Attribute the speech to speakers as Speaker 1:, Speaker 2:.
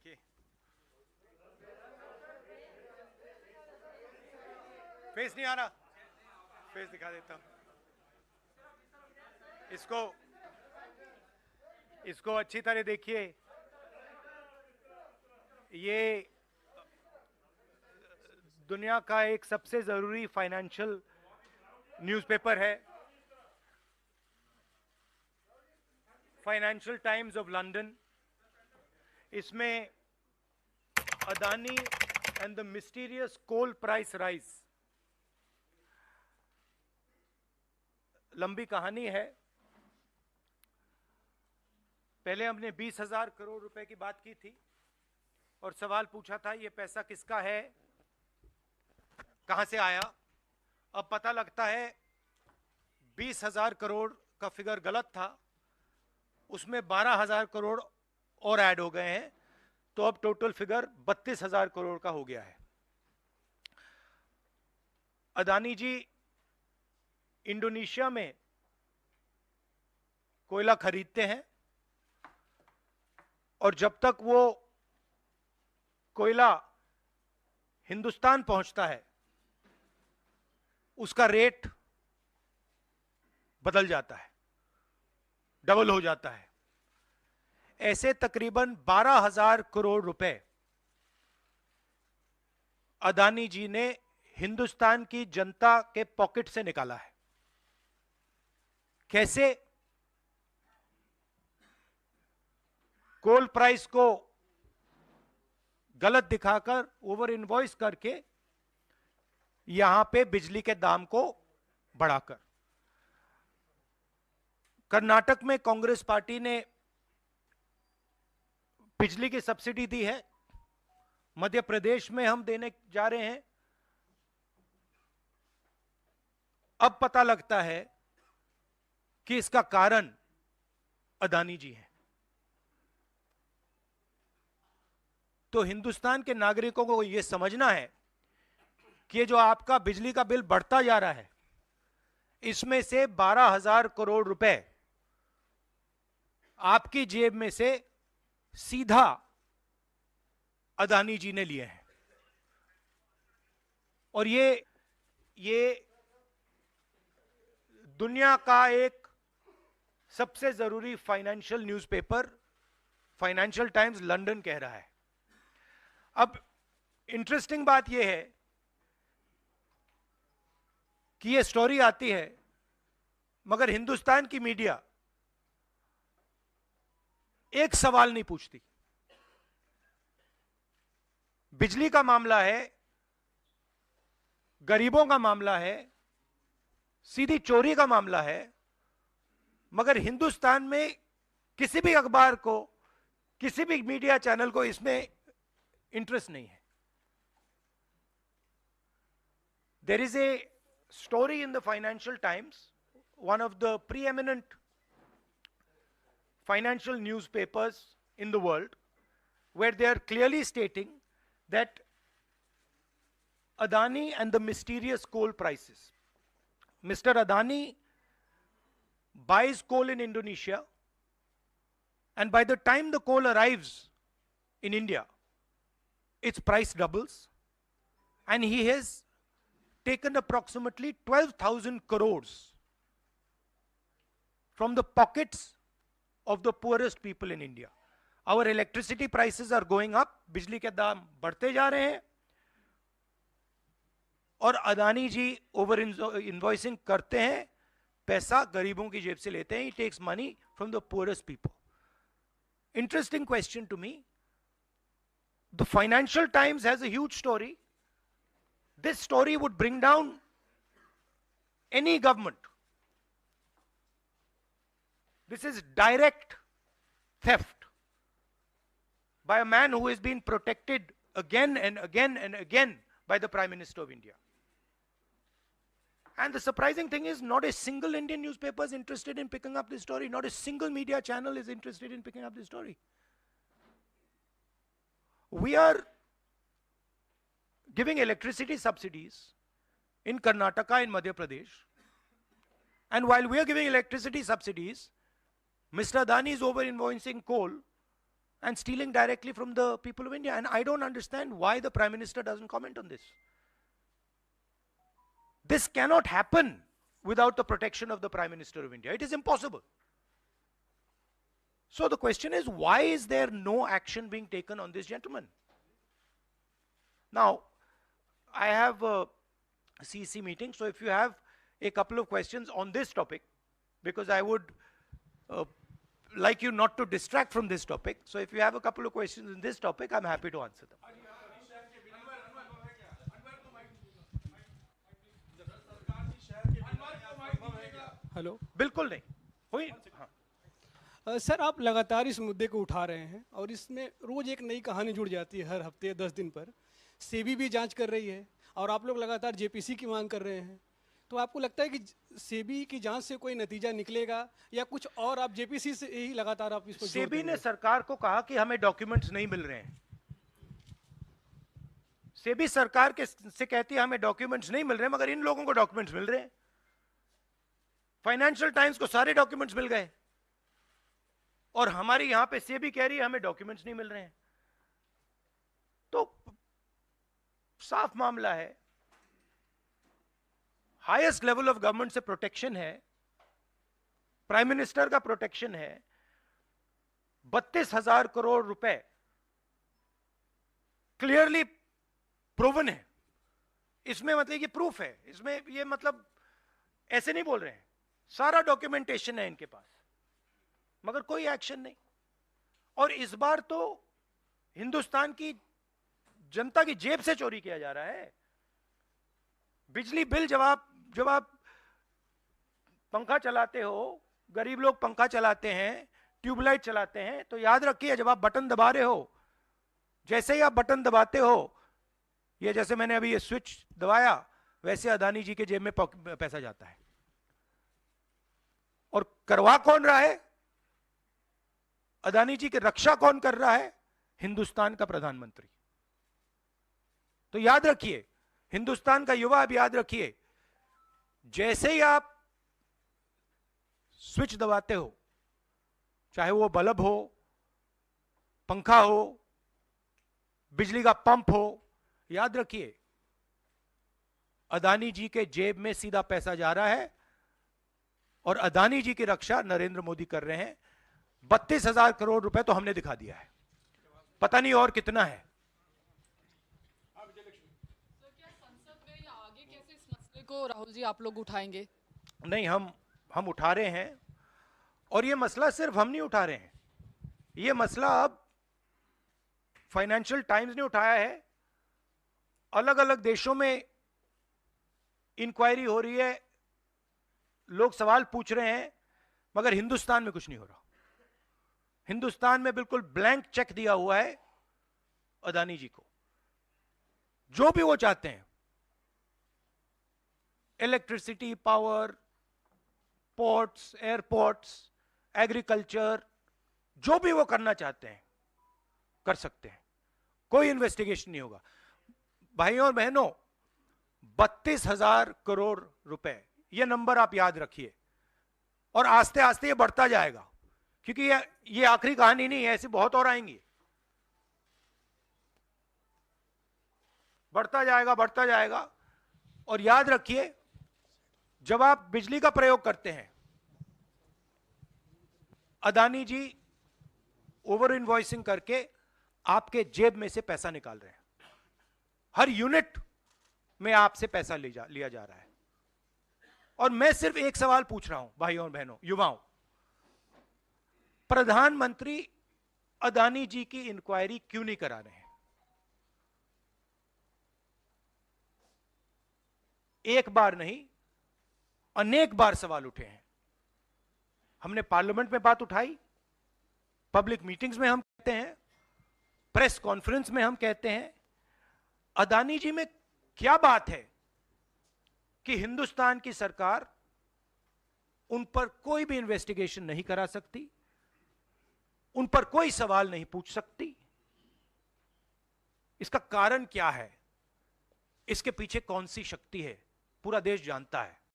Speaker 1: देखिए, फेस नहीं आ रहा, फेस दिखा देता हूं इसको, इसको अच्छी तरह देखिए। ये दुनिया का एक सबसे जरूरी फाइनेंशियल न्यूज़पेपर है, फाइनेंशियल टाइम्स ऑफ लंदन। इसमें Adani and the mysterious coal price rise, लंबी कहानी है। पहले हमने 20,000 करोड़ रुपए की बात की थी और सवाल पूछा था ये पैसा किसका है, कहां से आया। अब पता लगता है 20,000 करोड़ का फिगर गलत था, उसमें 12,000 करोड़ और ऐड हो गए हैं, तो अब टोटल फिगर 32,000 करोड़ का हो गया है। अदानी जी इंडोनेशिया में कोयला खरीदते हैं और जब तक वो कोयला हिंदुस्तान पहुंचता है उसका रेट बदल जाता है, डबल हो जाता है। ऐसे तकरीबन 12,000 करोड़ रुपए अदानी जी ने हिंदुस्तान की जनता के पॉकेट से निकाला है। कैसे? कोल प्राइस को गलत दिखाकर, ओवर इनवॉइस करके, यहां पे बिजली के दाम को बढ़ाकर। कर्नाटक में कांग्रेस पार्टी ने बिजली की सब्सिडी दी है, मध्य प्रदेश में हम देने जा रहे हैं। अब पता लगता है कि इसका कारण अदानी जी हैं। तो हिंदुस्तान के नागरिकों को यह समझना है कि जो आपका बिजली का बिल बढ़ता जा रहा है, इसमें से 12,000 करोड़ रुपए आपकी जेब में से सीधा अदानी जी ने लिए हैं। और ये दुनिया का एक सबसे जरूरी financial newspaper financial times London कह रहा है। अब इंटरेस्टिंग बात यह है कि यह स्टोरी आती है, मगर हिंदुस्तान की मीडिया एक सवाल नहीं पूछती। बिजली का मामला है, गरीबों का मामला है, सीधी चोरी का मामला है, मगर हिंदुस्तान में किसी भी अखबार को, किसी भी मीडिया चैनल को इसमें इंटरेस्ट नहीं है। There is a story in the Financial Times, one of the preeminent financial newspapers in the world, where they are clearly stating that Adani and the mysterious coal prices. Mr. Adani buys coal in Indonesia, and by the time the coal arrives in India, its price doubles, and he has taken approximately 12,000 crores from the pockets of the poorest people in India. Our electricity prices are going up, बिजली के दाम बढ़ते जा रहे हैं, और अदानी जी over invoicing करते हैं, पैसा गरीबों की जेब से लेते हैं. He takes money from the poorest people. Interesting question to me. The Financial Times has a huge story. This story would bring down any government. This is direct theft by a man who has been protected again and again and again by the Prime Minister of India. And the surprising thing is, not a single Indian newspaper is interested in picking up this story. Not a single media channel is interested in picking up this story. We are giving electricity subsidies in Karnataka and Madhya Pradesh. And while we are giving electricity subsidies, Mr. Adani is over-invoicing coal and stealing directly from the people of India. And I don't understand why the Prime Minister doesn't comment on this. This cannot happen without the protection of the Prime Minister of India. It is impossible. So the question is, why is there no action being taken on this gentleman? Now, I have a CEC meeting, so if you have a couple of questions on this topic, because I would like you not to distract from this topic. So if you have a couple of questions in this topic, I'm happy to answer them.
Speaker 2: Hello,
Speaker 1: बिल्कुल नहीं हुई। हाँ।
Speaker 2: Sir आप लगातार इस मुद्दे को उठा रहे हैं और इसमें रोज एक नई कहानी जुड़ जाती है हर हफ्ते 10 दिन पर। सेबी भी जांच कर रही है और आप लोग लगातार जेपीसी की मांग कर रहे हैं, तो आपको लगता है कि सेबी की जांच से कोई नतीजा निकलेगा या कुछ और आप जेपीसी से ही लगातार आप इसको?
Speaker 1: सेबी ने सरकार को कहा कि हमें डॉक्यूमेंट्स नहीं मिल रहे हैं। सेबी सरकार के से कहती है हमें डॉक्यूमेंट्स नहीं मिल रहे हैं, मगर इन लोगों को डॉक्यूमेंट्स मिल रहे हैं। फाइनेंशियल टाइम्स को सारे डॉक्यूमेंट्स मिल गए और हमारी यहां पे सेबी कह रही है हमें डॉक्यूमेंट्स नहीं मिल रहे हैं। तो साफ मामला है, हाईएस्ट लेवल ऑफ गवर्नमेंट से प्रोटेक्शन है, प्राइम मिनिस्टर का प्रोटेक्शन है। 32,000 करोड़ रुपए क्लियरली प्रूवन है। इसमें मतलब ये प्रूफ है, इसमें ये मतलब ऐसे नहीं बोल रहे हैं, सारा डॉक्यूमेंटेशन है इनके पास, मगर कोई एक्शन नहीं। और इस बार तो हिंदुस्तान की जनता की जेब से चोरी किया जा रहा है। बिजली बिल जब आप पंखा चलाते हो, गरीब लोग पंखा चलाते हैं, ट्यूबलाइट चलाते हैं, तो याद रखिए जब आप बटन दबा रहे हो, जैसे ही आप बटन दबाते हो, ये जैसे मैंने अभी ये स्विच दबाया, वैसे अदानी जी के जेब में पैसा जाता है। और करवा कौन रहा है? अदानी जी की रक्षा कौन कर रहा है? हिंदुस्तान का प्रधानमंत्री। तो याद रखिए, हिंदुस्तान का युवा अब याद रखिए, जैसे ही आप स्विच दबाते हो, चाहे वो बल्ब हो, पंखा हो, बिजली का पंप हो, याद रखिए अदानी जी के जेब में सीधा पैसा जा रहा है और अदानी जी की रक्षा नरेंद्र मोदी कर रहे हैं। 32,000 करोड़ रुपए तो हमने दिखा दिया है, पता नहीं और कितना है।
Speaker 3: को राहुल जी आप लोग उठाएंगे?
Speaker 1: नहीं, हम उठा रहे हैं, और ये मसला सिर्फ हम नहीं उठा रहे हैं, ये मसला अब फाइनेंशियल टाइम्स ने उठाया है, अलग अलग देशों में इंक्वायरी हो रही है, लोग सवाल पूछ रहे हैं, मगर हिंदुस्तान में कुछ नहीं हो रहा। हिंदुस्तान में बिल्कुल ब्लैंक चेक दिया हुआ है अदानी जी को, जो भी वो चाहते हैं, electricity, power, ports, airports, agriculture, जो भी वो करना चाहते हैं कर सकते हैं, कोई इन्वेस्टिगेशन नहीं होगा। भाइयों और बहनों, 32,000 करोड़ रुपए, ये नंबर आप याद रखिए, और आस्ते आस्ते ये बढ़ता जाएगा, क्योंकि ये आखिरी कहानी नहीं है, ऐसी बहुत और आएंगी। बढ़ता जाएगा। और याद रखिए, जब आप बिजली का प्रयोग करते हैं, अदानी जी ओवर इनवॉइसिंग करके आपके जेब में से पैसा निकाल रहे हैं। हर यूनिट में आपसे पैसा लिया जा रहा है। और मैं सिर्फ एक सवाल पूछ रहा हूं भाइयों और बहनों, युवाओं, प्रधानमंत्री अदानी जी की इंक्वायरी क्यों नहीं करा रहे हैं? एक बार नहीं, अनेक बार सवाल उठे हैं। हमने पार्लियामेंट में बात उठाई, पब्लिक मीटिंग्स में हम कहते हैं, प्रेस कॉन्फ्रेंस में हम कहते हैं, अदानी जी में क्या बात है कि हिंदुस्तान की सरकार उन पर कोई भी इन्वेस्टिगेशन नहीं करा सकती, उन पर कोई सवाल नहीं पूछ सकती? इसका कारण क्या है? इसके पीछे कौन सी शक्ति है? पूरा देश जानता है।